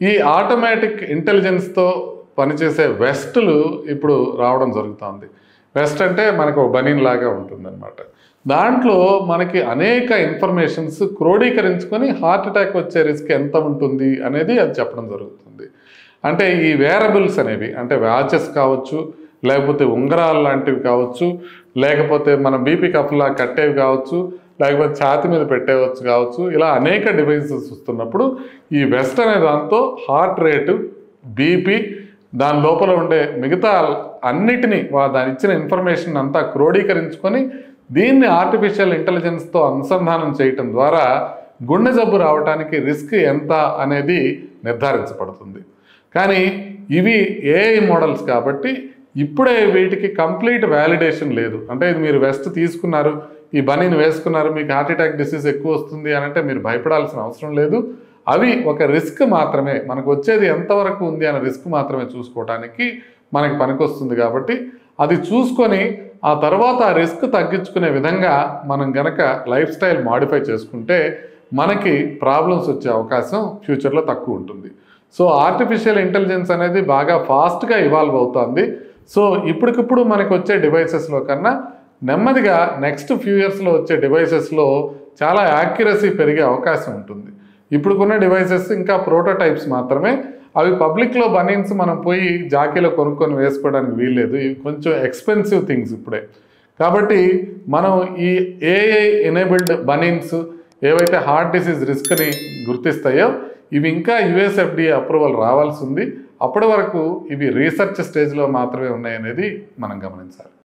ఈ ఆటోమేటిక్ ఇంటెలిజెన్స్తో పనిచేసే వెస్టులు ఇప్పుడు రావడం జరుగుతుంది. వెస్ట్ అంటే మనకు బనీన్ లాగా ఉంటుందన్నమాట. దాంట్లో మనకి అనేక ఇన్ఫర్మేషన్స్ క్రోడీకరించుకొని హార్ట్ అటాక్ వచ్చే రిస్క్ ఎంత ఉంటుంది అనేది అది చెప్పడం జరుగుతుంది. అంటే ఈ వేరబుల్స్ అనేవి అంటే వాచెస్ కావచ్చు, లేకపోతే ఉంగరాలు లాంటివి కావచ్చు, లేకపోతే మన బీపీ కఫ్లా కట్టేవి కావచ్చు, లేకపోతే ఛాతి మీద పెట్టేవచ్చు కావచ్చు, ఇలా అనేక డివైసెస్ వస్తున్నప్పుడు ఈ వెస్ట్ అనే దాంతో హార్ట్ రేటు, బీపీ, దాని లోపల ఉండే మిగతా అన్నిటినీ దాని ఇచ్చిన ఇన్ఫర్మేషన్ అంతా క్రోడీకరించుకొని దీన్ని ఆర్టిఫిషియల్ ఇంటెలిజెన్స్తో అనుసంధానం చేయటం ద్వారా గుండె జబ్బు రావడానికి రిస్క్ ఎంత అనేది నిర్ధారించబడుతుంది. కానీ ఇవి ఏఐ మోడల్స్ కాబట్టి ఇప్పుడే వీటికి కంప్లీట్ వ్యాలిడేషన్ లేదు. అంటే ఇది మీరు వెస్ట్ తీసుకున్నారు, ఈ బనీని వేసుకున్నారు, మీకు హార్ట్ అటాక్ డిసీజ్ ఎక్కువ వస్తుంది అని అంటే మీరు భయపడాల్సిన అవసరం లేదు. అవి ఒక రిస్క్ మాత్రమే, మనకు వచ్చేది ఎంతవరకు ఉంది అనే రిస్క్ మాత్రమే చూసుకోవడానికి మనకి పనికొస్తుంది. కాబట్టి అది చూసుకొని ఆ తర్వాత ఆ రిస్క్ తగ్గించుకునే విధంగా మనం గనక లైఫ్ స్టైల్ మాడిఫై చేసుకుంటే మనకి ప్రాబ్లమ్స్ వచ్చే అవకాశం ఫ్యూచర్లో తక్కువ ఉంటుంది. సో ఆర్టిఫిషియల్ ఇంటెలిజెన్స్ అనేది బాగా ఫాస్ట్గా ఇవాల్వ్ అవుతుంది. సో ఇప్పటికిప్పుడు మనకు వచ్చే డివైసెస్లో కన్నా నెమ్మదిగా నెక్స్ట్ ఫ్యూ ఇయర్స్లో వచ్చే డివైసెస్లో చాలా యాక్యురసీ పెరిగే అవకాశం ఉంటుంది. ఇప్పుడుకున్న డివైసెస్ ఇంకా ప్రోటోటైప్స్ మాత్రమే. అవి పబ్లిక్లో బనీన్స్ మనం పోయి జాకీలో కొనుక్కొని వేసుకోవడానికి వీల్లేదు. ఇవి కొంచెం ఎక్స్పెన్సివ్ థింగ్స్ ఇప్పుడే. కాబట్టి మనం ఈ ఏఐ ఎనేబుల్డ్ బనీన్స్ ఏవైతే హార్ట్ డిసీజ్ రిస్క్ని గుర్తిస్తాయో ఇవి ఇంకా యుఎస్ఎఫ్డిఏ అప్రూవల్ రావాల్సి ఉంది. అప్పటి వరకు ఇవి రీసెర్చ్ స్టేజ్లో మాత్రమే ఉన్నాయనేది మనం గమనించాలి.